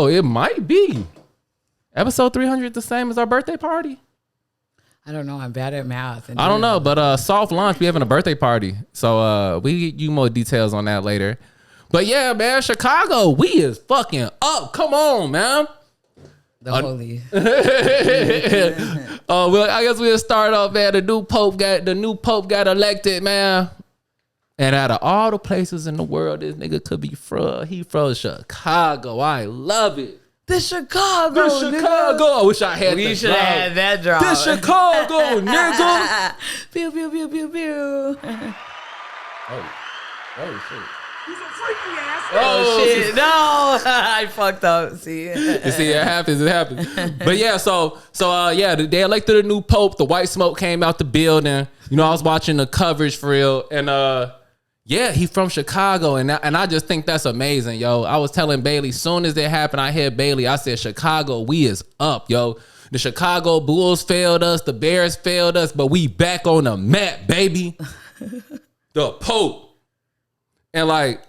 know. It might be. Episode 300 the same as our birthday party? I don't know. I'm bad at math. I don't know, but soft launch, we having a birthday party. So we get you more details on that later. But yeah, man, Chicago, we is fucking up. Come on, man. The holy. Well, I guess we'll start off, man. The new pope got elected, man. And out of all the places in the world this nigga could be from, he from Chicago. I love it. The Chicago. I wish I had We should have had that drop. The Chicago, nigga. Pew, pew, pew, pew, pew. Oh, shit. He's a freaky ass. Oh, shit. No. I fucked up. See? You see, it happens. But yeah, so they elected a new pope. The white smoke came out the building. You know, I was watching the coverage for real. And yeah, he from Chicago. And I just think that's amazing, yo. I was telling Bailey, soon as it happened, I hit Bailey. I said, Chicago, we is up, yo. The Chicago Bulls failed us. The Bears failed us. But we back on the map, baby. The pope. And like,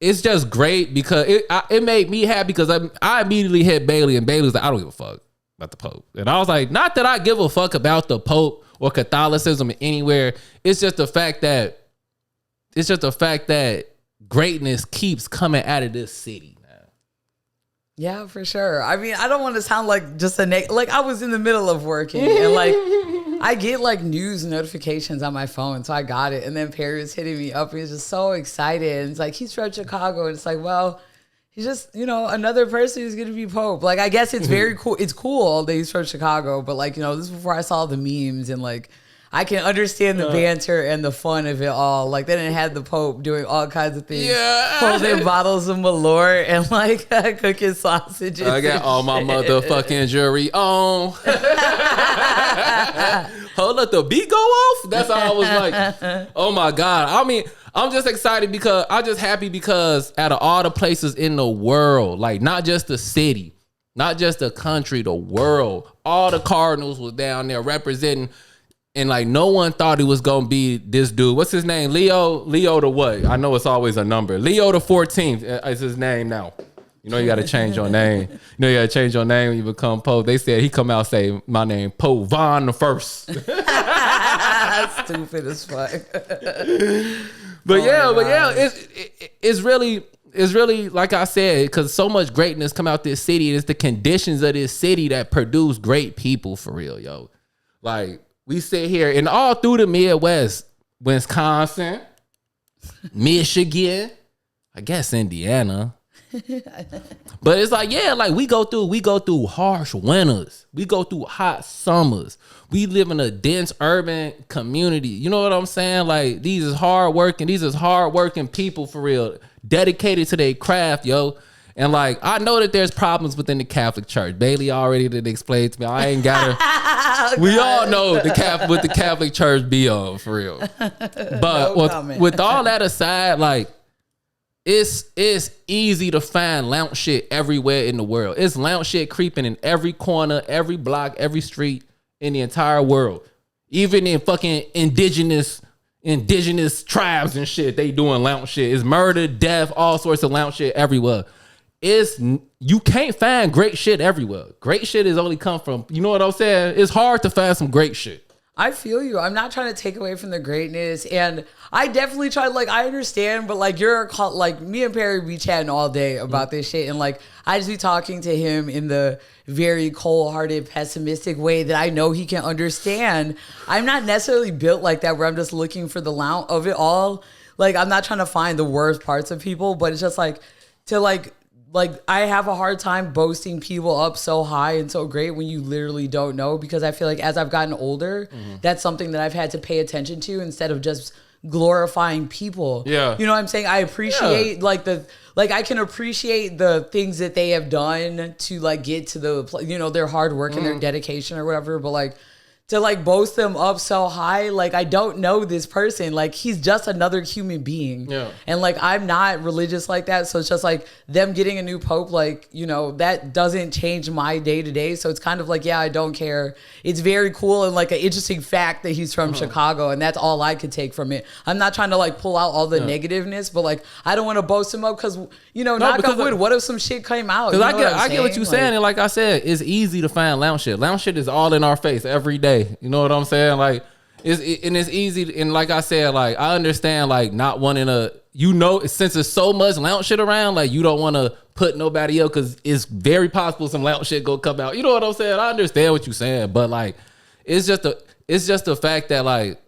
it's just great because it made me happy because I immediately hit Bailey and Bailey was like, I don't give a fuck about the Pope. And I was like, not that I give a fuck about the Pope or Catholicism anywhere. It's just the fact that greatness keeps coming out of this city. Yeah, for sure. I mean, I don't want to sound like just like I was in the middle of working and like I get like news notifications on my phone, so I got it. And then Perry was hitting me up. He was just so excited. And it's like, he's from Chicago. And it's like, well, he's just, you know, another person who's going to be Pope. Like, I guess it's very cool. It's cool that he's from Chicago. But like, you know, this is before I saw the memes and like, I can understand the banter and the fun of it all. Like, they didn't have the Pope doing all kinds of things. Yeah. Holding bottles of Malort and, like, cooking sausages. I got all my motherfucking jewelry on. Hold up, the beat go off? That's how I was like, oh, my God. I mean, I'm just excited because I'm just happy because out of all the places in the world, like, not just the city, not just the country, the world, all the Cardinals was down there representing. And like no one thought it was gonna be this dude. What's his name? Leo the what? I know it's always a number. Leo the 14th is his name now. You know you gotta change your name. You know you gotta change your name when you become Pope. They said he come out and say my name Pope Von the First. Stupid as fuck. But it's really like I said, because so much greatness come out this city. And it's the conditions of this city that produce great people for real, yo. Like. We sit here and all through the Midwest, Wisconsin, Michigan, I guess Indiana. But it's like, yeah, like we go through harsh winters. We go through hot summers. We live in a dense urban community. You know what I'm saying? Like these is hardworking people for real, dedicated to their craft, yo. And like, I know that there's problems within the Catholic Church. Bailey already did explain to me. I ain't gotta. We all know what the Catholic Church be on for real. But with all that aside, like, it's easy to find lounge shit everywhere in the world. It's lounge shit creeping in every corner, every block, every street in the entire world. Even in fucking indigenous tribes and shit, they doing lounge shit. It's murder, death, all sorts of lounge shit everywhere. You can't find great shit everywhere. Great shit is only come from, you know what I'm saying? It's hard to find some great shit. I feel you. I'm not trying to take away from the greatness, and I definitely try. Like, I understand, but like like me and Perry be chatting all day about this shit, and like I just be talking to him in the very cold-hearted, pessimistic way that I know he can understand. I'm not necessarily built like that, where I'm just looking for the lounge of it all. Like, I'm not trying to find the worst parts of people, but it's just like to like I have a hard time boasting people up so high and so great when you literally don't know, because I feel like as I've gotten older, that's something that I've had to pay attention to instead of just glorifying people. Yeah. You know what I'm saying? I appreciate I can appreciate the things that they have done to like get to the, you know, their hard work and their dedication or whatever. But like to like boast them up so high. Like, I don't know this person. Like, he's just another human being. Yeah. And like, I'm not religious like that. So it's just like them getting a new pope, like, you know, that doesn't change my day to day. So it's kind of like, yeah, I don't care. It's very cool and like an interesting fact that he's from Chicago. And that's all I could take from it. I'm not trying to like pull out all the negativeness, but like, I don't want to boast him up because, you know, knock on wood, what if some shit came out? Because you know I get what you're saying. And like I said, it's easy to find lounge shit. Lounge shit is all in our face every day. You know what I'm saying? Like, it's easy. And like I said, like, I understand, like, not wanting to, you know, since there's so much lounge shit around, like, you don't want to put nobody else because it's very possible some lounge shit go come out. You know what I'm saying? I understand what you're saying, but like, it's just the fact that like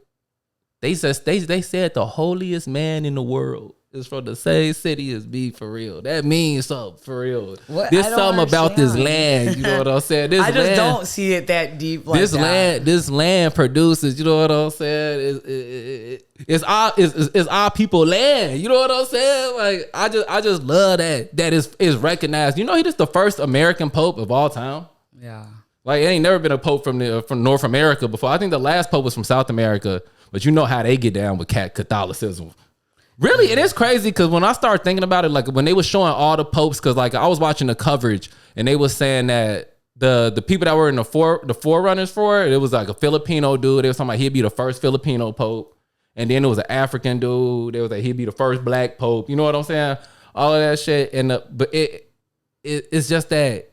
they said the holiest man in the world is from the same city as me, for real. That means something, for real. There's something about this land, you know what I'm saying? This I just land, don't see it that deep like this that. This land produces, you know what I'm saying? It's our people land, you know what I'm saying? Like, I just love that is recognized. You know, he just the first American pope of all time. Yeah. Like, it ain't never been a pope from North America before. I think the last pope was from South America, but you know how they get down with Catholicism. Really, it is crazy because when I started thinking about it, like when they were showing all the popes, because like I was watching the coverage and they was saying that the people that were in the forerunners for it, it was like a Filipino dude. They was talking about he'd be the first Filipino pope, and then it was an African dude. They was like he'd be the first black pope. You know what I'm saying? All of that shit, and but it's just that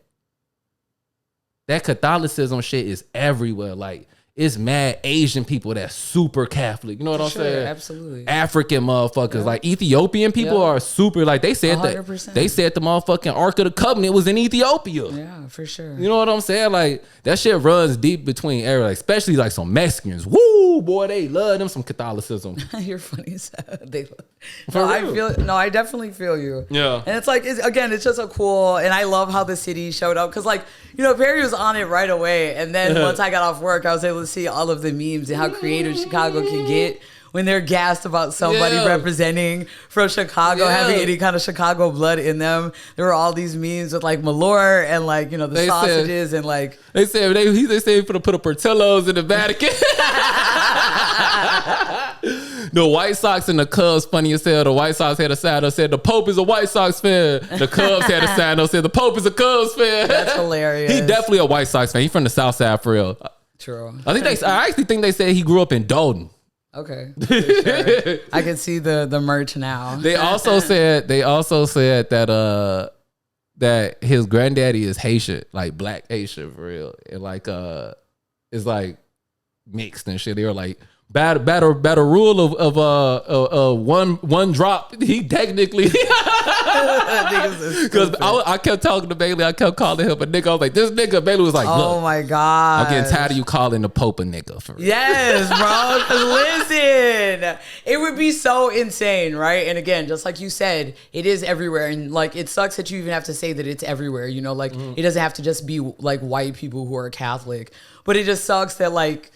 Catholicism shit is everywhere. Like, it's mad Asian people that's super Catholic. You know what I'm saying? Absolutely. African motherfuckers. Like, Ethiopian people are super, like, they said 100%. They said the motherfucking Ark of the Covenant was in Ethiopia. Yeah, for sure. You know what I'm saying? Like, that shit runs deep between everyone, like, especially like some Mexicans. Woo, boy, they love them some Catholicism. You're funny as hell. I definitely feel you. Yeah. And it's like, it's just a cool, and I love how the city showed up. Cause like, you know, Perry was on it right away. And then once I got off work, I was able to see all of the memes and how creative Chicago can get when they're gassed about somebody representing from Chicago, having any kind of Chicago blood in them. There were all these memes with like Malort and like, you know, the sausages and like. They said they said put a Portillo's in the Vatican. The White Sox and the Cubs, funny as hell. The White Sox had a sign that said the Pope is a White Sox fan. The Cubs had a sign that said the Pope is a Cubs fan. That's hilarious. He definitely a White Sox fan. He's from the South Side for real. True. I actually think they said he grew up in Dalton. Okay. Sure. I can see the merch now. They also said that that his granddaddy is Haitian, like black Haitian for real. And like it's like mixed and shit. They were like better rule of one drop. He technically because I kept talking to Bailey. I kept calling him a nigga. I was like, this nigga. Bailey was like, look, oh my god, I'm getting tired of you calling the Pope a nigga. For real. Yes, bro. 'Cause listen, it would be so insane, right? And again, just like you said, it is everywhere, and like it sucks that you even have to say that it's everywhere. You know, like it doesn't have to just be like white people who are Catholic, but it just sucks that like.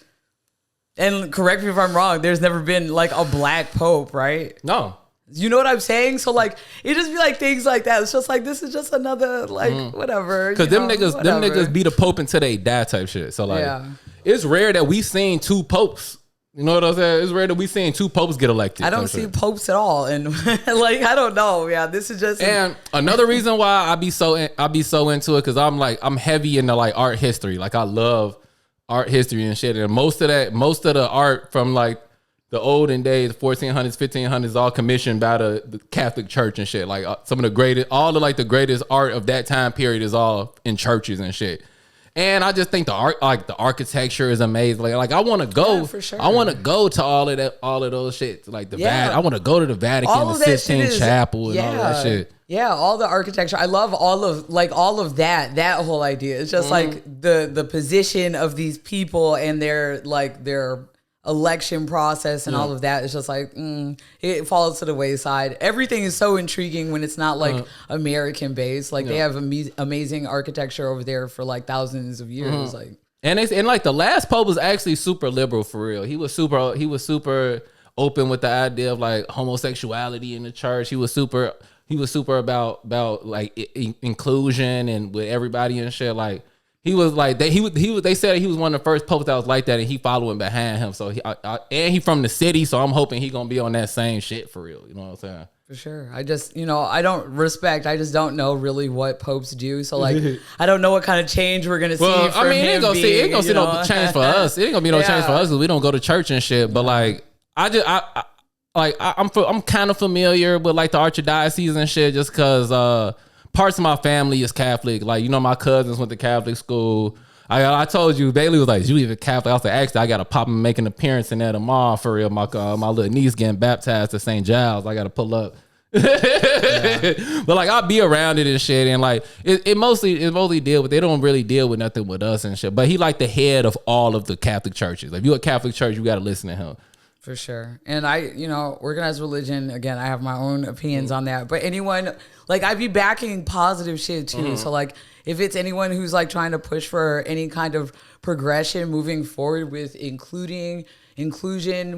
And correct me if I'm wrong, there's never been like a black pope, right? No. You know what I'm saying? So like it just be like things like that. It's just like this is just another like whatever. Because them niggas be the pope until they die type shit. So like it's rare that we seen two popes. You know what I'm saying? It's rare that we seen two popes get elected. I don't see popes at all, and like I don't know. Yeah, this is just. And another reason why I be so into it because I'm heavy into like art history. Like I love art history and shit, and most of the art from like the olden days, 1400s, 1500s, all commissioned by the Catholic Church and shit. Like some of the greatest, all the like the greatest art of that time period is all in churches and shit. And I just think the art, like the architecture, is amazing. Like I want to go. Yeah, for sure. I want to go to all of those shit. Like the Vatican. I want to go to the Vatican, the Sistine Chapel, and all that shit. Yeah, all the architecture. I love all of that whole idea. It's just like the position of these people and their election process and all of that. It's just like it falls to the wayside. Everything is so intriguing when it's not like American based. Like they have amazing architecture over there for like thousands of years. Like and like the last pope was actually super liberal for real. He was super open with the idea of like homosexuality in the church. He was super about like inclusion and with everybody and shit. Like He was like they said he was one of the first popes that was like that, and he following behind him. So and he from the city, so I'm hoping he gonna be on that same shit for real. You know what I'm saying? For sure. I just, I just don't know really what popes do. So like, I don't know what kind of change we're gonna see. Well, I mean, it ain't gonna see no change for us. It ain't gonna be no change for us because we don't go to church and shit. But like, I'm kind of familiar with like the archdiocese and shit, just because parts of my family is Catholic. Like, my cousins went to Catholic school. I told you, Bailey was like, you even Catholic? I was like, actually, I got to pop and make an appearance in there tomorrow for real. My little niece getting baptized at St. Giles. I got to pull up. But like, I'll be around it and shit. And like, it mostly deal with, they don't really deal with nothing with us and shit. But he like the head of all of the Catholic churches. Like, if you're a Catholic church, you got to listen to him. For sure. And I, organized religion, again, I have my own opinions on that. But anyone, like, I'd be backing positive shit too. So like, if it's anyone who's like trying to push for any kind of progression moving forward with inclusion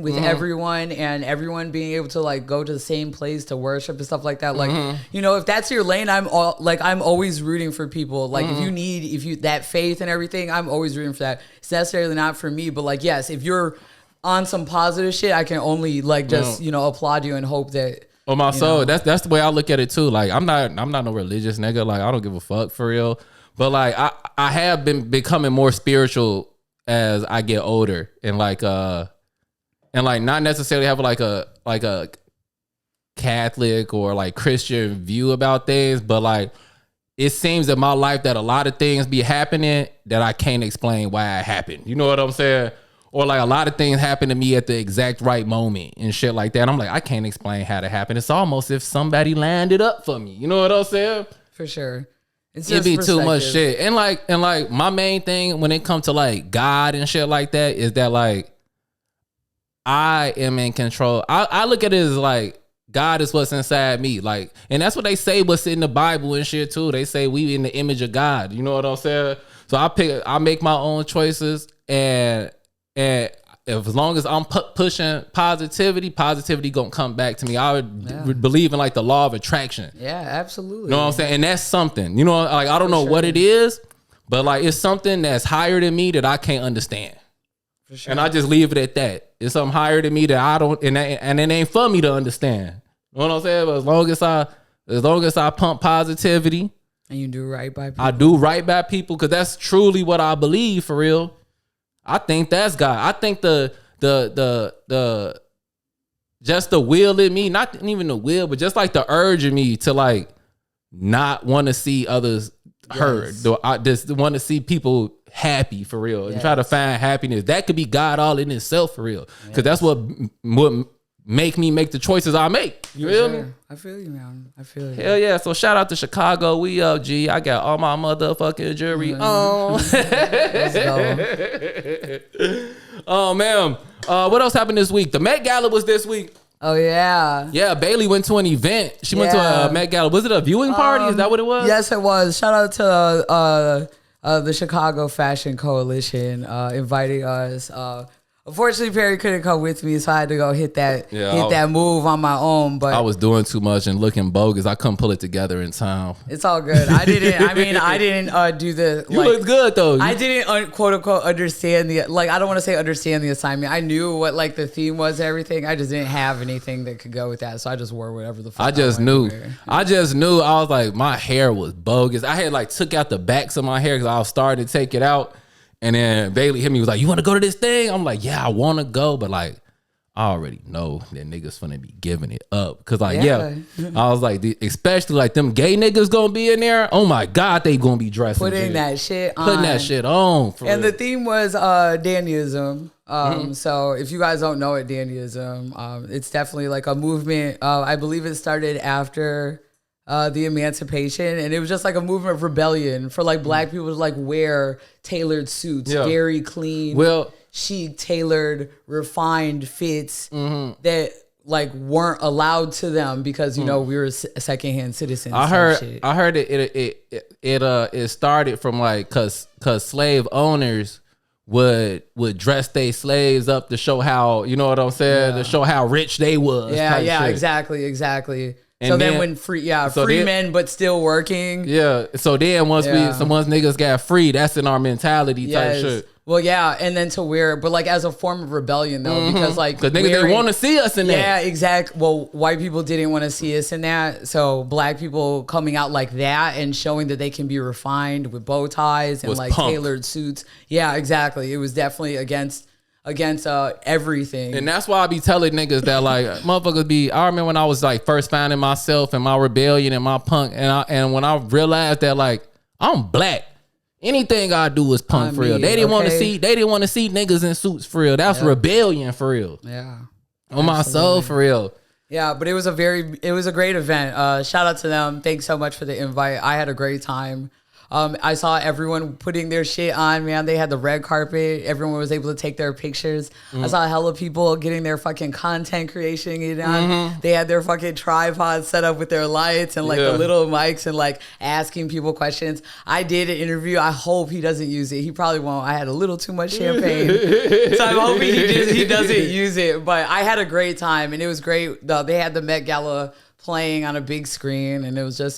with everyone and everyone being able to like go to the same place to worship and stuff like that. Like, if that's your lane, I'm always rooting for people. Like if you that faith and everything, I'm always rooting for that. It's necessarily not for me, but like, yes, if you're on some positive shit, I can only like just, applaud you and hope that. Oh my soul, that's the way I look at it too. Like, I'm not no religious nigga. Like, I don't give a fuck for real. But like, I have been becoming more spiritual as I get older, and like not necessarily have like a Catholic or like Christian view about things, but like, it seems in my life that a lot of things be happening that I can't explain why it happened. You know what I'm saying? Or like a lot of things happen to me at the exact right moment and shit like that. I'm like, I can't explain how that happened. It's almost if somebody lined it up for me. You know what I'm saying? For sure. It'd be too much shit. And like my main thing when it comes to like God and shit like that is that like I am in control. I look at it as like God is what's inside me. Like, and that's what they say what's in the Bible and shit too. They say we in the image of God. You know what I'm saying? So I make my own choices, and if, as long as I'm pushing positivity gonna come back to me. I would believe in like the law of attraction. Yeah, absolutely. You know what I'm saying? And that's something, like, I don't know what it is, but like, it's something that's higher than me that I can't understand. For sure. And I just leave it at that. It's something higher than me that I don't, and it ain't for me to understand. You know what I'm saying? But as long as I pump positivity and you do right by people. I do right by people, because that's truly what I believe for real. I think that's God. I think the just the will in me, not even the will, but just like the urge in me to like not want to see others hurt. I just want to see people happy for real and try to find happiness. That could be God all in itself for real, because that's what make me make the choices I make. You feel me? I feel you, man. I feel you. Hell yeah. So shout out to Chicago. We up, G. I got all my motherfucking jewelry on. Let's go. Oh, man. What else happened this week? The Met Gala was this week. Oh, yeah. Yeah, Bailey went to an event. She went to a Met Gala. Was it a viewing party? Is that what it was? Yes, it was. Shout out to the Chicago Fashion Coalition inviting us. Unfortunately, Perry couldn't come with me, so I had to go hit that move on my own. But I was doing too much and looking bogus. I couldn't pull it together in time. It's all good. I didn't do the. You looked good though. I didn't quote unquote understand the I don't want to say understand the assignment. I knew what like the theme was and everything. I just didn't have anything that could go with that, so I just wore whatever the fuck I just knew. I was like, my hair was bogus. I had like took out the backs of my hair because I was starting to take it out. And then Bailey hit me, was like, you want to go to this thing? I'm like, yeah, I want to go. But like, I already know that niggas finna be giving it up. Cause like, I was like, especially like them gay niggas gonna be in there. Oh my God, they gonna be dressing. Putting that shit on. Putting that shit on. And the theme was Dannyism. So if you guys don't know it, Dannyism, it's definitely like a movement. I believe it started after the emancipation, and it was just like a movement of rebellion for like black people to like wear tailored suits, very clean, chic, tailored, refined fits that like weren't allowed to them because we were secondhand citizens. I heard it started from like cause slave owners would dress their slaves up to show how, you know what I'm saying, to show how rich they was. Yeah, exactly. And so then when free men but still working. Yeah. So then once once niggas got free, that's in our mentality type shit. Well, yeah, and then to wear, but like as a form of rebellion though, because like niggas didn't want to see us in that. Yeah, exactly. Well, white people didn't want to see us in that, so black people coming out like that and showing that they can be refined with bow ties and like punk. Tailored suits. Yeah, exactly. It was definitely against everything. And that's why I be telling niggas that like motherfuckers be. I remember when I was like first finding myself and my rebellion and my punk, and when I realized that like I'm black. Anything I do is punk for real. They didn't want to see. They didn't want to see niggas in suits for real. That's rebellion for real. Yeah, on my soul for real. Yeah, but it was a great event. Shout out to them. Thanks so much for the invite. I had a great time. I saw everyone putting their shit on, man. They had the red carpet. Everyone was able to take their pictures. I saw hella people getting their fucking content creation on. They had their fucking tripods set up with their lights and like the little mics and like asking people questions. I did an interview. I hope he doesn't use it. He probably won't. I had a little too much champagne. So I'm hoping he doesn't use it. But I had a great time and it was great. They had the Met Gala playing on a big screen and it was a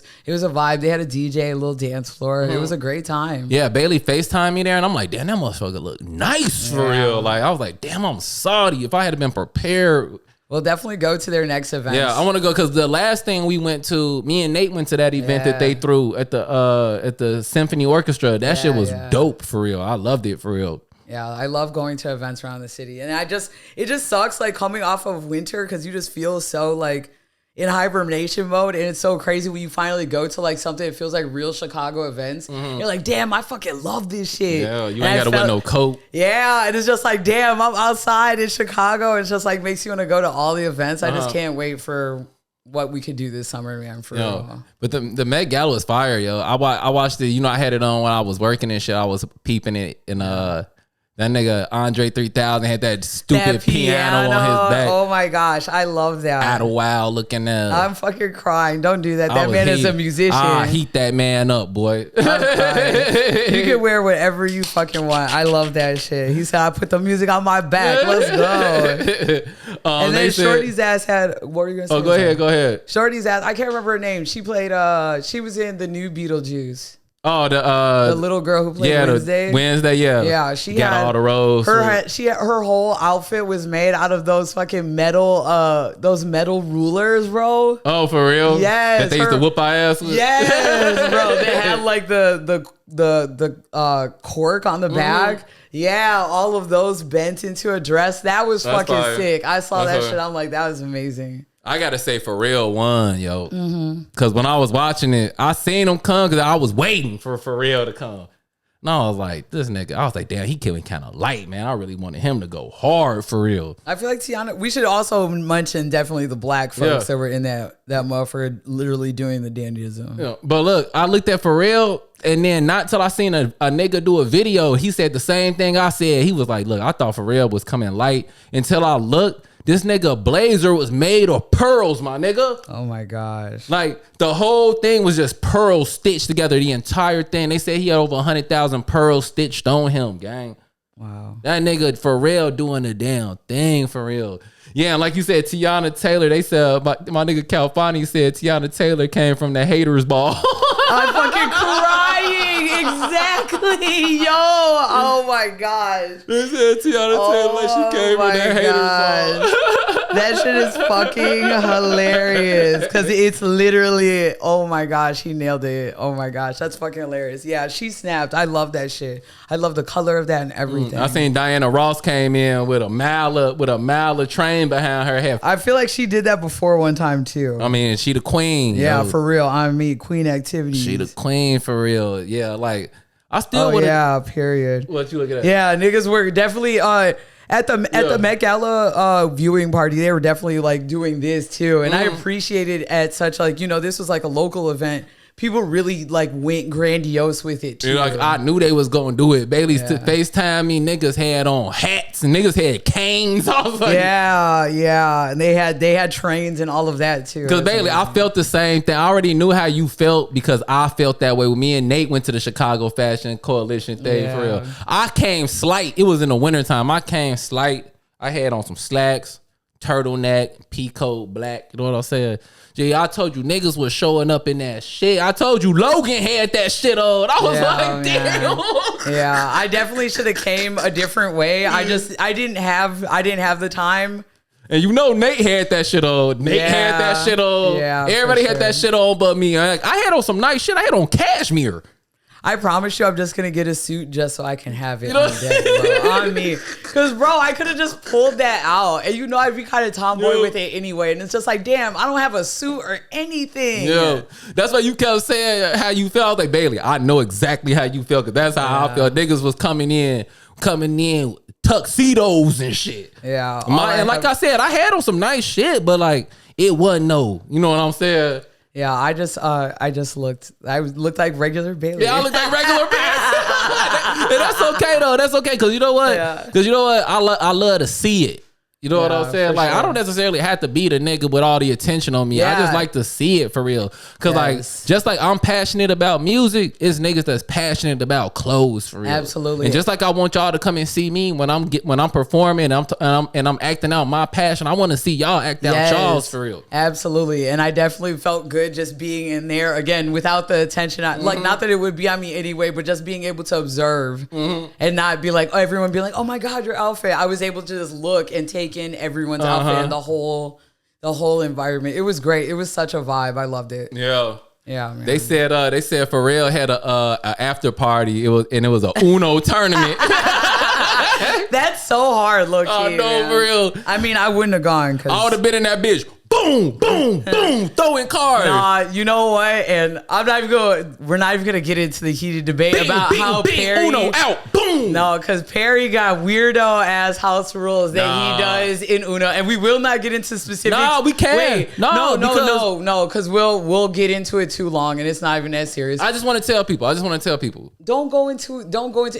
vibe. They had a DJ, a little dance floor. It was a great time. Yeah, Bailey FaceTimed me there and I'm like, damn, that motherfucker look nice for real. Like I was like, damn, I'm sorry. If I had been prepared. We'll definitely go to their next event. Yeah, I want to go because the last thing we went to, me and Nate went to that event that they threw at the Symphony Orchestra. That shit was dope for real. I loved it for real. Yeah, I love going to events around the city. And it just sucks like coming off of winter because you just feel so like in hibernation mode, and it's so crazy when you finally go to like something that feels like real Chicago events. You're like, damn, I fucking love this shit. Yeah, you ain't gotta wear no coat. Yeah, and it's just like, damn, I'm outside in Chicago. It's just like makes you want to go to all the events. I just can't wait for what we could do this summer, man. For real. But the Met Gala was fire, yo. I watched it. You know, I had it on when I was working and shit. I was peeping it and that nigga Andre 3000 had that stupid piano on his back. Oh my gosh, I love that. Idlewild looking at. I'm fucking crying. Don't do that. That man is a musician. I heat that man up, boy. You can wear whatever you fucking want. I love that shit. He said, I put the music on my back. Let's go. And then Shorty's ass had, what were you going to say? Oh, go ahead. Shorty's ass, I can't remember her name. She played, she was in the new Beetlejuice. Oh, the little girl who played Wednesday. Yeah, she got had all the roles. Her whole outfit was made out of those fucking metal rulers, bro. Oh, for real? Yes. That they used to whoop our ass with? Yes, bro. They had like the cork on the back. Yeah, all of those bent into a dress. That was fucking sick. I saw that shit. I'm like, that was amazing. I gotta say Pharrell won, yo. Cause when I was watching it, I seen him come because I was waiting for Pharrell to come. And I was like, this nigga, I was like, damn, he killing kind of light, man. I really wanted him to go hard for real. I feel like Tiana, we should also mention definitely the black folks that were in that motherfucker literally doing the dandyism. Yeah. But look, I looked at Pharrell and then not till I seen a nigga do a video, he said the same thing I said. He was like, look, I thought Pharrell was coming light until I looked. This nigga blazer was made of pearls, my nigga. Oh my gosh. Like the whole thing was just pearls stitched together, the entire thing. They said he had over 100,000 pearls stitched on him, gang. Wow. That nigga Pharrell doing the damn thing for real. Yeah, and like you said, Tiana Taylor, they said, my nigga Calfani said Tiana Taylor came from the haters ball. I'm fucking crying. Exactly. Yo. Oh my gosh. They said Tiana Taylor, she came from the haters ball. That shit is fucking hilarious. Because it's literally, oh my gosh, he nailed it. Oh my gosh, that's fucking hilarious. Yeah, she snapped. I love that shit. I love the color of that and everything. I seen Diana Ross came in with a mala train behind her head. I feel like she did that before one time too. I mean, she the queen. Yeah, yo. For real. I mean, queen activities. She the queen for real. Yeah, like I still would. Yeah, period. What you looking at? Yeah, niggas were definitely at the Met Gala viewing party. They were definitely like doing this too, and I appreciated at such like this was like a local event. People really like went grandiose with it too. Like I knew they was gonna do it. Bailey's FaceTime me. Niggas had on hats and niggas had canes. I was like, yeah, and they had trains and all of that too. Because Bailey, I felt the same thing. I already knew how you felt because I felt that way. When me and Nate went to the Chicago Fashion Coalition thing for real. I came slight. It was in the wintertime. I came slight. I had on some slacks, turtleneck, peacoat, black. You know what I'm saying? Gee, I told you niggas was showing up in that shit. I told you Logan had that shit on. I was like, damn. Yeah, I definitely should have came a different way. I didn't have the time. And you know Nate had that shit on. Nate had that shit on. Yeah, everybody had that shit on but me. I had on some nice shit. I had on cashmere. I promise you I'm just going to get a suit just so I can have it on deck, bro, on me. Because, bro, I could have just pulled that out. And you know I'd be kind of tomboy with it anyway. And it's just like, damn, I don't have a suit or anything. Yeah, that's why you kept saying how you felt. Like, Bailey, I know exactly how you felt because that's how I felt. Niggas was coming in tuxedos and shit. Yeah. And like I said, I had on some nice shit, but like, it wasn't you know what I'm saying? Yeah, I looked like regular Bailey. Yeah, I looked like regular Bailey. And that's okay though. That's okay because you know what? Because you know what? I love to see it. You know what I'm saying? Like, I don't necessarily have to be the nigga with all the attention on me. I just like to see it for real. Cause like, just like I'm passionate about music, it's niggas that's passionate about clothes for real. Absolutely. And just like I want y'all to come and see me when I'm performing and I'm acting out my passion, I want to see y'all act out y'all's for real. Absolutely. And I definitely felt good just being in there again without the attention. Like, not that it would be on me anyway, but just being able to observe and not be like, everyone be like, oh my God, your outfit. I was able to just look and take in everyone's outfit and the whole environment. It was great. It was such a vibe. I loved it. Yeah. Yeah, man. They said Pharrell had a after party. It was a Uno tournament. That's so hard, low key. Oh no, for real. I mean, I wouldn't have gone because I would have been in that bitch. Boom, boom, boom, throwing cards. Nah, you know what? And we're not even gonna get into the heated debate about how Perry Uno out, boom. No, because Perry got weirdo ass house rules that he does in Uno, and we will not get into specifics. No, we can't. Wait, no, because we'll get into it too long, and it's not even that serious. I just want to tell people. Don't go into.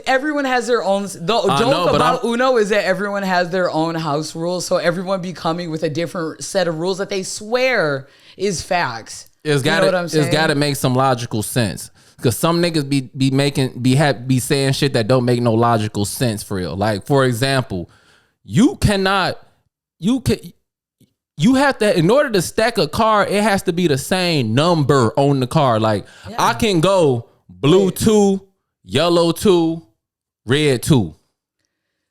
Everyone has their own. The joke about Uno is that everyone has their own house rules, so everyone be coming with a different set of rules that they swear is facts. It's got to make some logical sense. Because some niggas be saying shit that don't make no logical sense for real. Like, for example, you have to, in order to stack a card, it has to be the same number on the card. Like, I can go blue 2, yellow 2, red 2.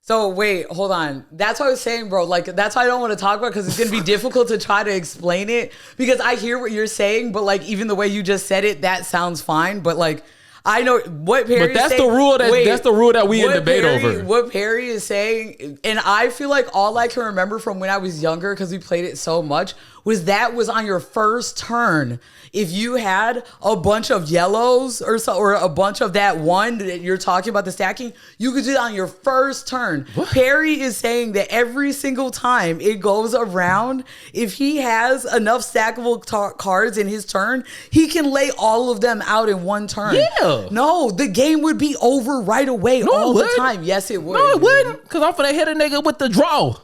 So wait, hold on. That's what I was saying, bro. Like, that's why I don't want to talk about it because it's going to be difficult to try to explain it because I hear what you're saying, but like even the way you just said it, that sounds fine. But like, I know what Perry. But that's the rule that's the rule that we in debate over. What Perry is saying, and I feel like all I can remember from when I was younger, because we played it so much, was on your first turn. If you had a bunch of yellows or a bunch of that one that you're talking about the stacking, you could do it on your first turn. What? Perry is saying that every single time it goes around, if he has enough stackable cards in his turn, he can lay all of them out in one turn. Yeah. No, the game would be over right away all the time. Yes, it would. No, it wouldn't. Because I'm finna hit a nigga with the draw.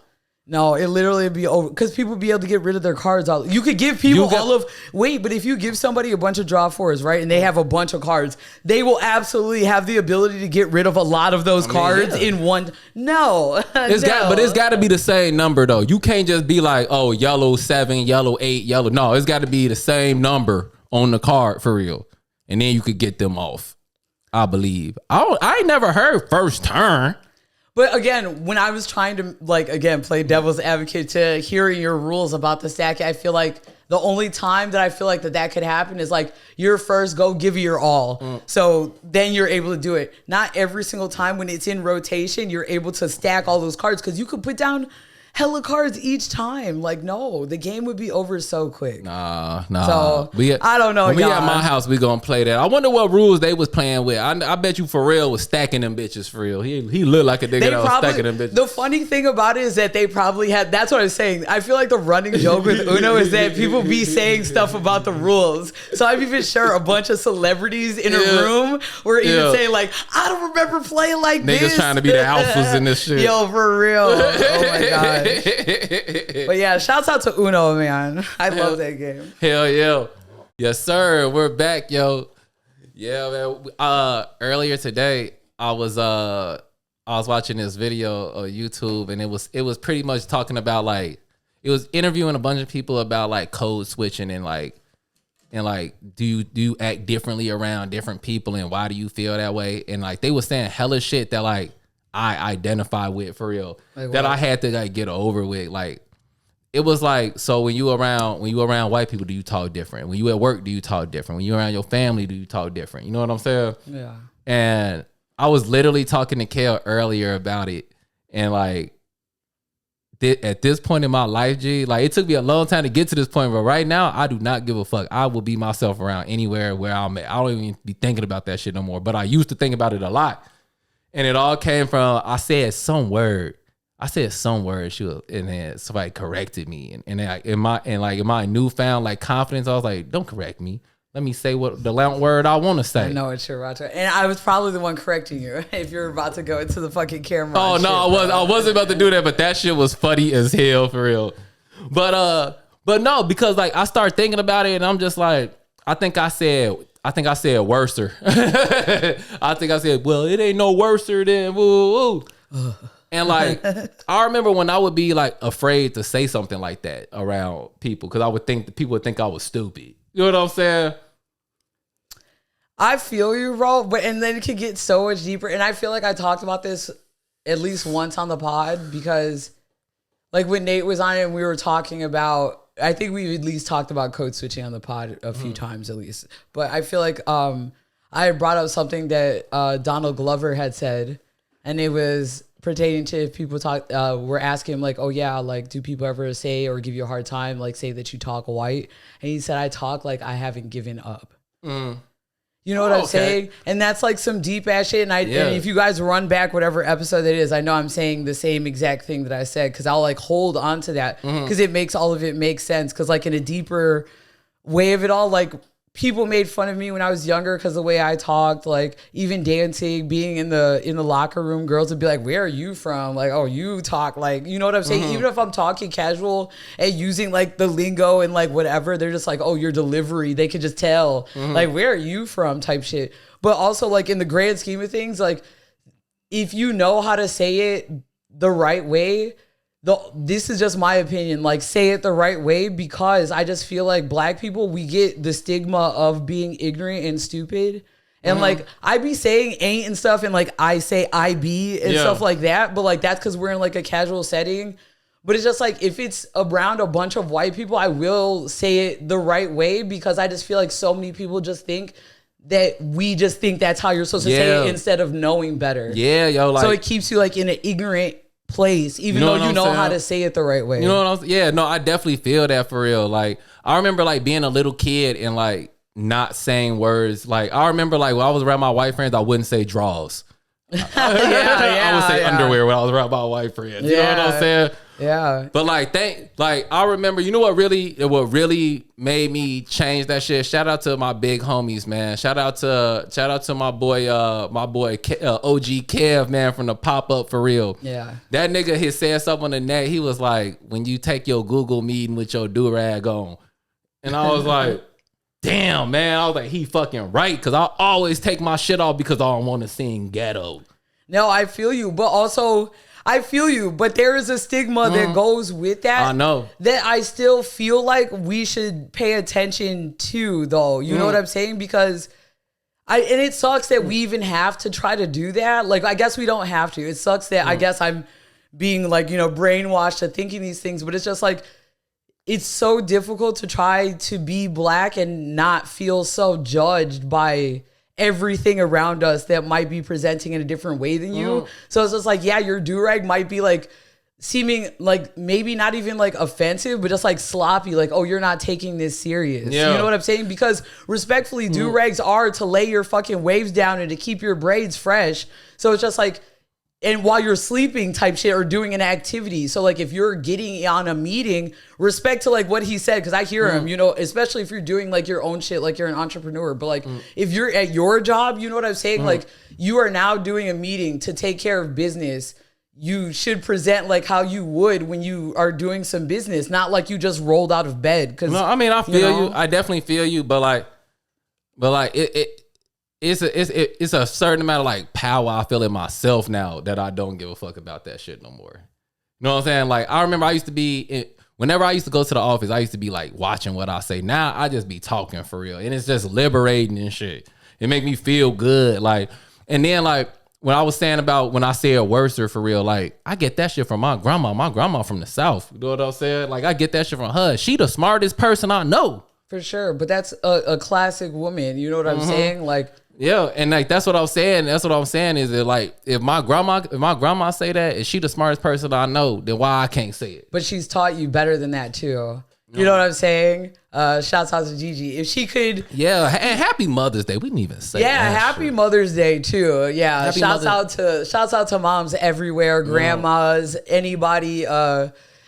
No, it literally would be over because people would be able to get rid of their cards. You could give people but if you give somebody a bunch of draw fours, right, and they have a bunch of cards, they will absolutely have the ability to get rid of a lot of those cards in one. No, but it's got to be the same number though. You can't just be like, oh, yellow 7, yellow 8, yellow. No, it's got to be the same number on the card for real, and then you could get them off. I believe. I ain't never heard first turn. But again, when I was trying to play devil's advocate to hearing your rules about the stack, I feel like the only time that I feel like that could happen is like your first go, give your all. So then you're able to do it. Not every single time when it's in rotation, you're able to stack all those cards because you could put down hella cards each time. Like, no, the game would be over so quick. Nah. So I don't know. When we at my house, we gonna play that. I wonder what rules they was playing with. I bet you Pharrell was stacking them bitches for real. He looked like a nigga that was stacking them bitches. The funny thing about it is that they probably had. That's what I was saying. I feel like the running joke with Uno is that people be saying stuff about the rules. So I'm even sure a bunch of celebrities in a room were even saying like, I don't remember playing like this. Niggas trying to be the alphas in this shit. Yo, for real. Oh my god. But yeah, shouts out to Uno, man. I love that game. Hell yeah. Yes, sir. We're back, yo. Yeah, man. Earlier today, I was watching this video on YouTube, and it was pretty much talking about like it was interviewing a bunch of people about like code switching and do you act differently around different people and why do you feel that way? And like they were saying hella shit that like I identify with for real. Like that I had to like get over with. Like it was like, so when you around white people, do you talk different? When you at work, do you talk different? When you around your family, do you talk different? You know what I'm saying? Yeah. And I was literally talking to Kale earlier about it. And like at this point in my life, G, like it took me a long time to get to this point, but right now I do not give a fuck. I will be myself around anywhere where I'm at. I don't even be thinking about that shit no more. But I used to think about it a lot. And it all came from I said some word, and then somebody corrected me, and then in my newfound like confidence, I was like, "Don't correct me. Let me say what the word I want to say." I know what you're about to, and I was probably the one correcting you if you're about to go into the fucking camera. Oh no, I wasn't about to do that, but that shit was funny as hell for real. But no, because like I started thinking about it, and I'm just like, I think I said worser. I think I said, well, it ain't no worser than woo woo. And like, I remember when I would be like afraid to say something like that around people because I would think that people would think I was stupid. You know what I'm saying? I feel you, bro. But and then it could get so much deeper. And I feel like I talked about this at least once on the pod because like when Nate was on it and we were talking about, I think we at least talked about code switching on the pod a few times at least. But I feel like I had brought up something that Donald Glover had said, and it was pertaining to if people were asking him like, oh yeah, like do people ever say or give you a hard time, like say that you talk white? And he said, I talk like I haven't given up. You know what I'm saying? And that's like some deep ass shit. And and if you guys run back whatever episode it is, I know I'm saying the same exact thing that I said because I'll like hold on to that because it makes all of it make sense. Because like in a deeper way of it all, like people made fun of me when I was younger because the way I talked, like even dancing, being in the locker room, girls would be like, where are you from? Like, oh, you talk like, you know what I'm saying? Even if I'm talking casual and using like the lingo and like whatever, they're just like, oh, your delivery, they could just tell like, where are you from type shit. But also like in the grand scheme of things, like if you know how to say it the right way, this is just my opinion, like say it the right way, because I just feel like black people, we get the stigma of being ignorant and stupid. And like I be saying ain't and stuff, and like I say I be and stuff like that, but like that's because we're in like a casual setting. But it's just like if it's around a bunch of white people, I will say it the right way because I just feel like so many people just think that we just think that's how you're supposed to say it instead of knowing better. Yeah, yo, like so it keeps you like in an ignorant place, even though you know how to say it the right way. You know what I'm saying? Yeah, no, I definitely feel that for real. Like I remember like being a little kid and like not saying words. Like I remember like when I was around my white friends, I wouldn't say draws. I would say underwear when I was around my white friends. You know what I'm saying? Yeah. But like I remember, you know what really made me change that shit? Shout out to my big homies, man. Shout out to my boy OG Kev, man, from the pop-up for real. Yeah. That nigga had said something on the net. He was like, when you take your Google meeting with your do-rag on. And I was like, damn, man. I was like, he fucking right. Because I always take my shit off because I don't want to sing ghetto. No, I feel you. But also, I feel you. But there is a stigma that goes with that. I know. That I still feel like we should pay attention to, though. You know what I'm saying? Because and it sucks that we even have to try to do that. Like, I guess we don't have to. It sucks that I guess I'm being like, brainwashed to thinking these things. But it's just like, it's so difficult to try to be black and not feel so judged by everything around us that might be presenting in a different way than you. So it's just like, yeah, your do-rag might be like seeming like maybe not even like offensive, but just like sloppy, like, oh, you're not taking this serious. You know what I'm saying? Because respectfully, do-rags are to lay your fucking waves down and to keep your braids fresh. So it's just like, and while you're sleeping type shit or doing an activity. So like if you're getting on a meeting, respect to like what he said, because I hear him, especially if you're doing like your own shit, like you're an entrepreneur. But like if you're at your job, you know what I'm saying? Like you are now doing a meeting to take care of business. You should present like how you would when you are doing some business, not like you just rolled out of bed. Cause no, I mean, I feel you. I definitely feel you. But like it's a certain amount of like power I feel in myself now that I don't give a fuck about that shit no more. You know what I'm saying? Like I remember I used to be whenever I used to go to the office, I used to be like watching what I say. Now I just be talking for real. And it's just liberating and shit. It make me feel good. Like, and then like when I was saying about when I said worser for real, like I get that shit from my grandma. My grandma from the South. You know what I'm saying? Like I get that shit from her. She the smartest person I know. For sure. But that's a classic woman. You know what I'm saying? Like, yeah, and like that's what I was saying. That's what I'm saying is that like if my grandma say that, is she the smartest person I know, then why I can't say it? But she's taught you better than that too. You know what I'm saying? Shouts out to Gigi. If she could, yeah, and happy Mother's Day. We didn't even say that. Happy shit. Mother's Day too. Yeah, shouts out to moms everywhere, grandmas, anybody,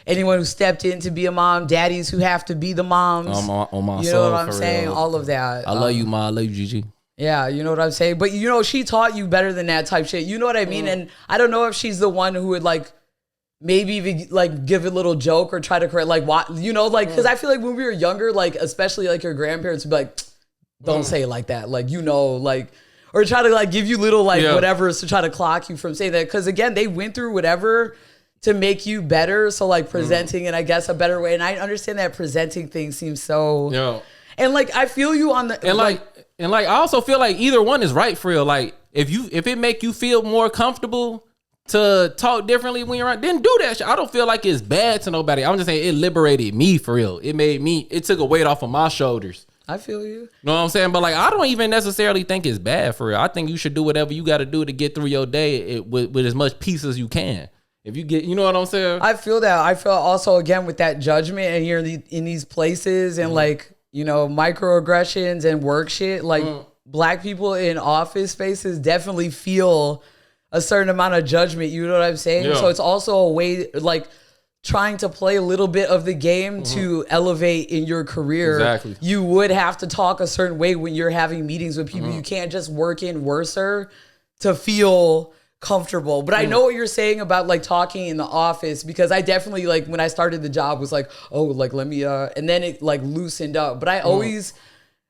anyone who stepped in to be a mom, daddies who have to be the moms. On my you soul, know what I'm saying? Real. All of that. I love you, Ma. I love you, Gigi. Yeah, you know what I'm saying? But you know, she taught you better than that type shit. You know what I mean? And I don't know if she's the one who would like maybe even like give a little joke or try to correct, like, what, you know, like, because I feel like when we were younger, like especially like your grandparents would be like, don't say it like that, like, you know, like, or try to like give you little like whatever's to try to clock you from saying that, because again, they went through whatever to make you better. So like presenting it, I guess, a better way. And I understand that presenting things seems so and like I feel you on the and like I also feel like either one is right for real. Like if it make you feel more comfortable to talk differently when you're around, then do that shit. I don't feel like it's bad to nobody. I'm just saying it liberated me for real. It took a weight off of my shoulders. I feel you. Know what I'm saying? But like, I don't even necessarily think it's bad for real. I think you should do whatever you got to do to get through your day with as much peace as you can. If you get, you know what I'm saying? I feel that. I feel also again with that judgment, and you're in these places and like, you know, microaggressions and work shit. Like black people in office spaces definitely feel a certain amount of judgment. You know what I'm saying? Yeah. So it's also a way like trying to play a little bit of the game to elevate in your career. Exactly. You would have to talk a certain way when you're having meetings with people. You can't just work in worser to feel comfortable. But I know what you're saying about like talking in the office, because I definitely like when I started the job was like, oh, like let me and then it like loosened up. But I always,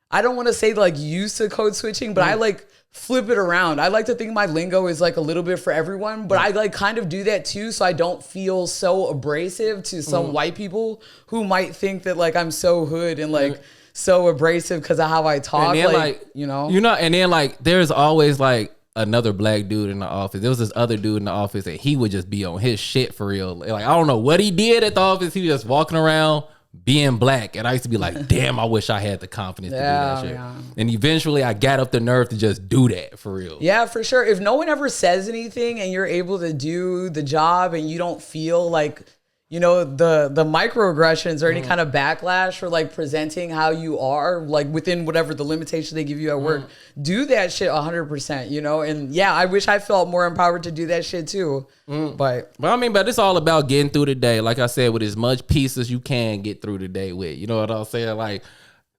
I don't want to say like used to code switching, but I like flip it around. I like to think my lingo is like a little bit for everyone, but I like kind of do that too, so I don't feel so abrasive to some white people who might think that like I'm so hood and like so abrasive because of how I talk. And then, like you know, and then like there's always like another black dude in the office. There was this other dude in the office and he would just be on his shit for real. Like I don't know what he did at the office. He was just walking around being black, and I used to be like, damn, I wish I had the confidence to do that shit. And eventually I got up the nerve to just do that for real. Yeah, for sure. If no one ever says anything and you're able to do the job and you don't feel like, you know, the microaggressions or any kind of backlash for like presenting how you are, like within whatever the limitation they give you at work, do that shit 100%, you know? And yeah, I wish I felt more empowered to do that shit too. But I mean, but it's all about getting through the day. Like I said, with as much peace as you can get through the day with, you know what I'm saying? Like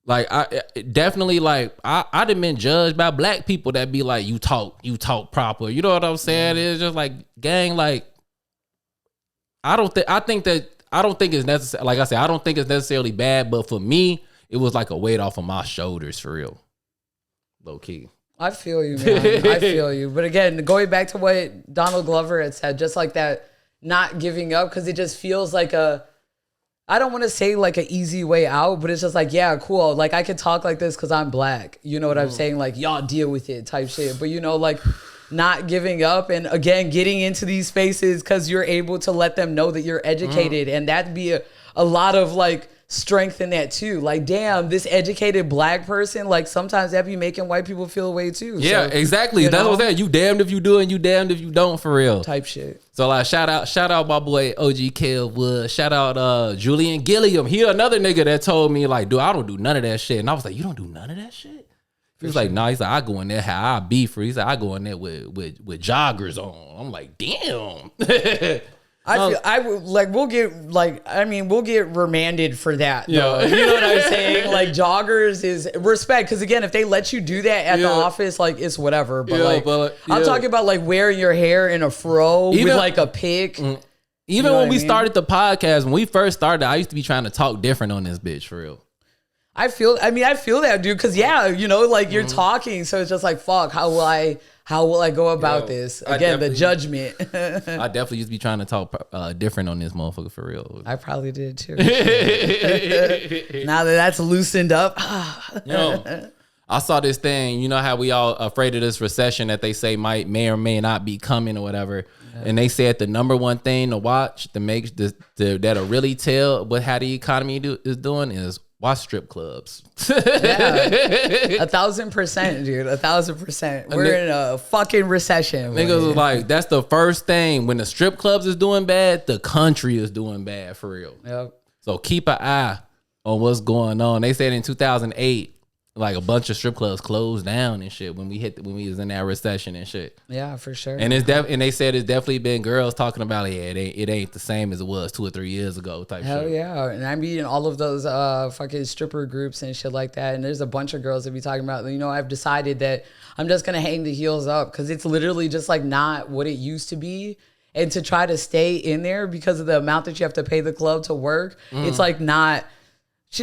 I definitely like, I done been judged by black people that be like, you talk proper. You know what I'm saying? It's just like, gang, like, I don't think it's necessary. Like I said, I don't think it's necessarily bad, but for me, it was like a weight off of my shoulders for real. Low key. I feel you, man. I feel you. But again, going back to what Donald Glover had said, just like that, not giving up, because it just feels like I don't want to say like an easy way out, but it's just like, yeah, cool. Like I can talk like this because I'm black. You know what I'm saying? Like, y'all deal with it type shit. But you know, like, not giving up, and again getting into these spaces because you're able to let them know that you're educated, and that'd be a lot of like strength in that too. Like, damn, this educated black person, like sometimes that be making white people feel away too. Yeah, so, exactly. That's what I'm saying. You damned if you do and you damned if you don't for real. Type shit. So like shout out my boy OG Kel Wood. Shout out Julian Gilliam. He another nigga that told me like, dude, I don't do none of that shit. And I was like, you don't do none of that shit? He was like, nah, he's like, I go in there how I be for. He's like, I go in there with joggers on. I'm like, damn. We'll get remanded for that. Though. You know what I'm saying? Like joggers is respect. Cause again, if they let you do that at the office, like it's whatever. But I'm talking about like wearing your hair in a fro with like a pick. Even when we started the podcast, when we first started, I used to be trying to talk different on this bitch for real. I feel that, dude. Cause yeah, you know, like you're talking. So it's just like, fuck, how will How will I go about Yo, this? I Again, the definitely- judgment. I definitely just be trying to talk different on this motherfucker for real. I probably did too. Now that that's loosened up. Yo, I saw this thing. You know how we all afraid of this recession that they say may or may not be coming or whatever. And they said the number one thing to watch to make that'll really tell how the economy is doing is watch strip clubs. Yeah. 1,000%, dude. 1,000%. We're in a fucking recession. Niggas was like, that's the first thing. When the strip clubs is doing bad, the country is doing bad for real. Yep. So keep an eye on what's going on. They said in 2008, like a bunch of strip clubs closed down and shit when we was in that recession and shit. Yeah, for sure. And and they said it's definitely been girls talking about it ain't the same as it was 2 or 3 years ago type Hell shit. yeah. And I mean all of those fucking stripper groups and shit like that. And there's a bunch of girls that be talking about, you know, I've decided that I'm just going to hang the heels up because it's literally just like not what it used to be. And to try to stay in there because of the amount that you have to pay the club to work, it's like not...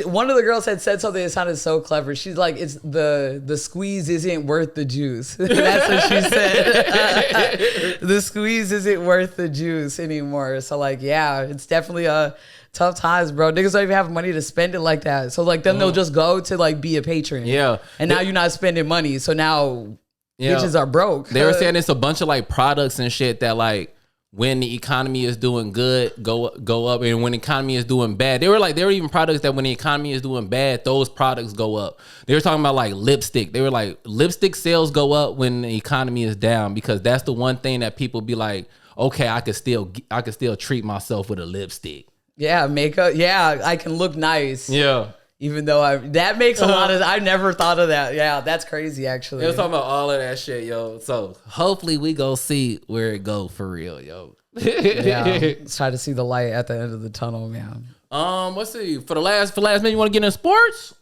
one of the girls had said something that sounded so clever. She's like, "It's the squeeze isn't worth the juice." That's what she said. The squeeze isn't worth the juice anymore. So like, yeah, it's definitely a tough times, bro. Niggas don't even have money to spend it like that. So like, then they'll just go to like be a patron. Yeah. And now you're not spending money. So now bitches are broke. They were saying it's a bunch of like products and shit that like when the economy is doing good, go up, and when the economy is doing bad, there were even products that when the economy is doing bad, those products go up. They were talking about like lipstick. They were like lipstick sales go up when the economy is down because that's the one thing that people be like, okay, I could still treat myself with a lipstick. Yeah, makeup. Yeah, I can look nice. Yeah. Even though that makes a lot of, I never thought of that. Yeah, that's crazy actually. They was talking about all of that shit, yo. So hopefully we go see where it go for real, yo. Yeah, let's try to see the light at the end of the tunnel, man. Let's see. For the last minute, you want to get in sports?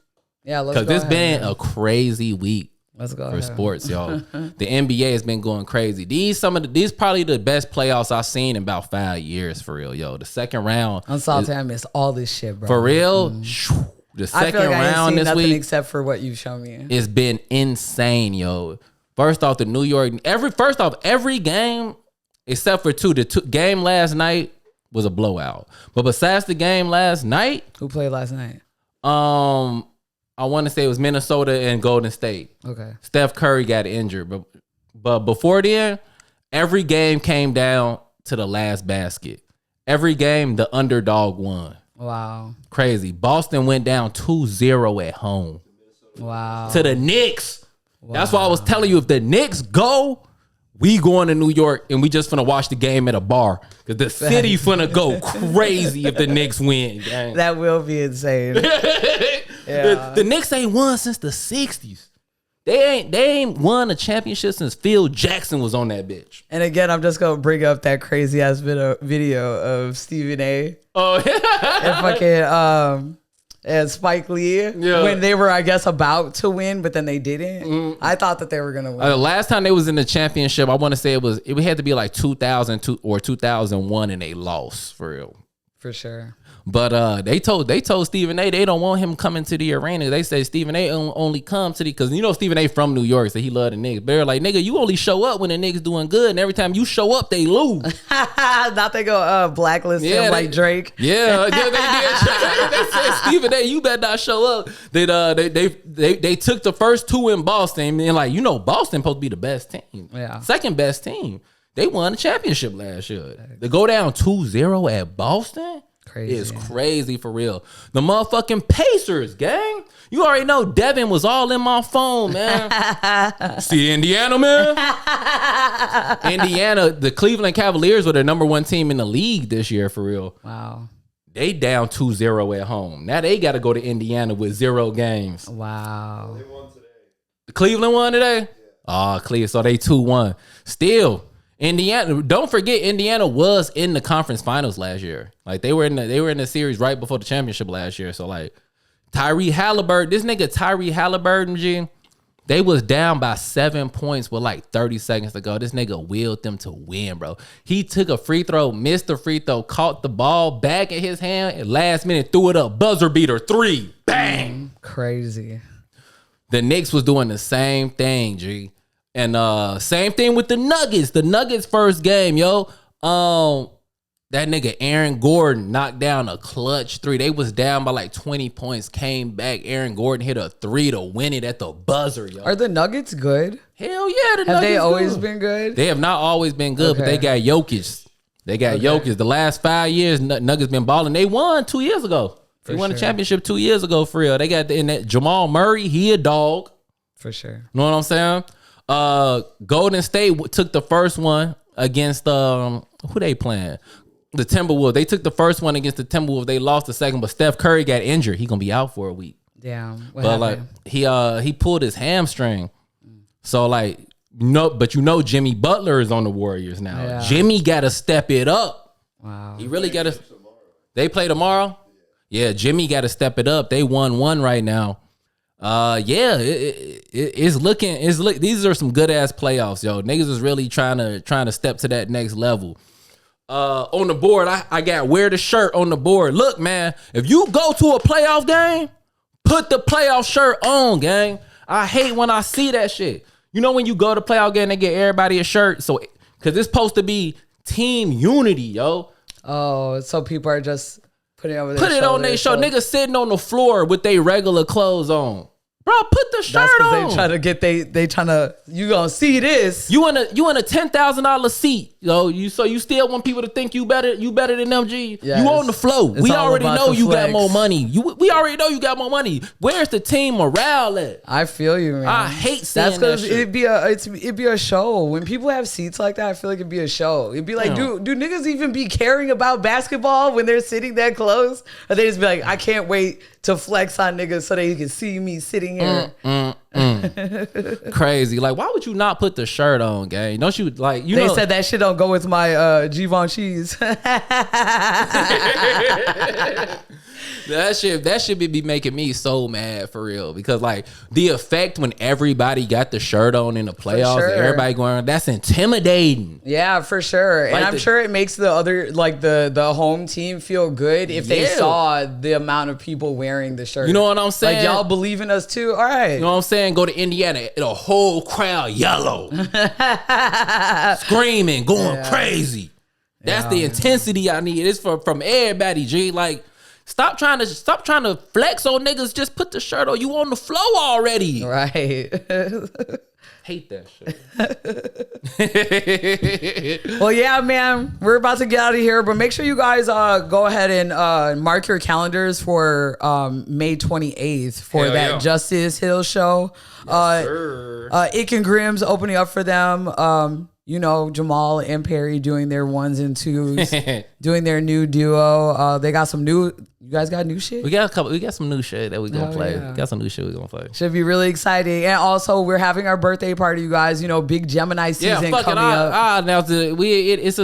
Yeah, let's go. Because it's been man. a crazy week. Let's go for ahead. sports, y'all. The NBA has been going crazy. These probably the best playoffs I've seen in about 5 years for real, yo. The second round. I'm salty. I missed all this shit, bro. For real. The I feel second like I ain't round seen this nothing week except for what you've shown me. it's been insane, yo. First off, the New York every game except for two. The game last night was a blowout. But besides the game last night, Who played last night? I want to say it was Minnesota and Golden State. Okay. Steph Curry got injured, but before then, every game came down to the last basket. Every game, the underdog won. Wow. Crazy. Boston went down 2-0 at home Wow. to the Knicks. That's why I was telling you, if the Knicks go, we going to New York and we just finna watch the game at a bar because the city finna go crazy if the Knicks win. Gang. That will be insane. Yeah. The Knicks ain't won since the 60s. They ain't won a championship since Phil Jackson was on that bitch. And again, I'm just gonna bring up that crazy ass video of Stephen A. Oh, and fucking and Spike Lee when they were, I guess, about to win, but then they didn't. I thought that they were gonna win. The last time they was in the championship, I want to say it had to be like 2002 or 2001, and they lost for real. For sure. But they told Stephen A. they don't want him coming to the arena. They say Stephen A. only come to because you know Stephen A. from New York, so he love the Knicks. But they're like, nigga, you only show up when the Knicks doing good, and every time you show up, they lose. Not they go blacklist him like Drake. Yeah, they did. They said Stephen A. you better not show up. They took the first two in Boston, and like you know, Boston supposed to be the best team. Yeah. Second best team. They won the championship last year. To go down 2-0 at Boston. Crazy. It's crazy for real. The motherfucking Pacers, gang. You already know Devin was all in my phone, man. See Indiana, man? Indiana, the Cleveland Cavaliers were the number one team in the league this year, for real. Wow. They down 2-0 at home. Now they got to go to Indiana with 0 games. Wow. They won today. Cleveland won today? Oh, Cleveland. So they 2-1. Still, Indiana, don't forget Indiana was in the conference finals last year. Like they were in the series right before the championship last year. So like Tyrese Halliburton, this nigga Tyrese Halliburton, G, they was down by 7 points with like 30 seconds to go. This nigga willed them to win, bro. He took a free throw, missed the free throw, caught the ball back in his hand, and last minute threw it up, buzzer beater, 3, bang. Crazy. The Knicks was doing the same thing, G. And same thing with the Nuggets. The Nuggets first game, yo. That nigga Aaron Gordon knocked down a clutch 3. They was down by like 20 points, came back. Aaron Gordon hit a 3 to win it at the buzzer, yo. Are the Nuggets good? Hell yeah, the Nuggets Have they always good. been good? They have not always been good, but they got Jokic. They got Jokic. The last 5 years, Nuggets been balling. They won 2 years ago. They won the championship 2 years ago, for real. They got in that Jamal Murray, he a dog. For sure. You know what I'm saying? Golden State took the first one against who they playing? The Timberwolves. They took the first one against the Timberwolves. They lost the second, but Steph Curry got injured. He gonna be out for a week. Damn. What But happened? like he pulled his hamstring. So like Jimmy Butler is on the Warriors now. Yeah. Jimmy gotta step it up. Wow. He really gotta. They play tomorrow? Yeah, Jimmy gotta step it up. They 1-1 right now. It's looking. These are some good ass playoffs, yo. Niggas is really trying to step to that next level. On the board, I got wear the shirt on the board. Look, man, if you go to a playoff game, put the playoff shirt on, gang. I hate when I see that shit. You know when you go to playoff game, they get everybody a shirt, so because it's supposed to be team unity, yo. Oh, so people are just putting it over their Put it on their show. Niggas sitting on the floor with their regular clothes on. Bro, put the shirt That's on. because they try to get they trying to, you gonna see this. You in a $10,000 seat, yo. So you still want people to think you better than them, G. Yes. You on the flow. It's We all already about know the you got flex. more money. We already know you got more money. Where's the team morale at? I feel you, man. I hate seeing That's because that shit. it'd be a show. When people have seats like that, I feel like it'd be a show. It'd be like, Yeah. do niggas even be caring about basketball when they're sitting that close? Or they just be like, I can't wait to flex on niggas so they can see me sitting here. Crazy. Like, why would you not put the shirt on, gang? Don't you like? You They know, said that shit don't go with my Givenchy's. that shit be making me so mad for real, because like the effect when everybody got the shirt on in the playoffs, sure. and everybody going, that's intimidating. Yeah, for sure. And Like I'm the- sure it makes the other, like the home team feel good if they Yeah. saw the amount of people wearing the shirt. You know what I'm saying? Like, y'all believe in us too? All right. You know what I'm saying? Go to Indiana, the whole crowd yellow, screaming, going crazy. That's the intensity I need. It's from everybody, G. Like, stop trying to flex on niggas. Just put the shirt on. You on the flow already. Right. Hate that shit. Well, yeah, man, we're about to get out of here, but make sure you guys go ahead and mark your calendars for May 28th for Hell that yeah. Justice Hill show. Ick and Grimm's opening up for them. You know, Jamal and Perry doing their 1s and 2s, doing their new duo. They got some new. You guys got new shit? We got some new shit that we gonna play. yeah. We got some new shit we gonna play. Should be really exciting. And also, we're having our birthday party, you guys. You know, big Gemini season Fuck it. coming up. I announced it.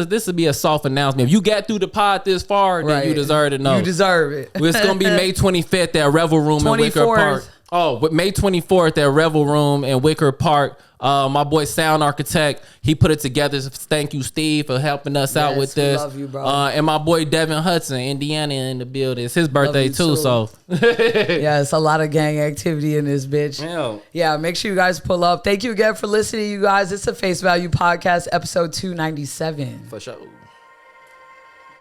This would be a soft announcement. If you got through the pod this far, then Right. you deserve to know. You deserve it. It's gonna be May 25th at Revel Room in Wicker 24th. Park. Oh, but May 24th at Revel Room in Wicker Park. My boy Sound Architect, he put it together. Thank you, Steve, for helping us out Yes, with we this. love you, bro. And my boy Devin Hudson, Indiana, in the building. It's his birthday you too. too. So Yeah, it's a lot of gang activity in this bitch. yeah. Yeah, make sure you guys pull up. Thank you again for listening, you guys. It's a Face Value Podcast, episode 297. For sure.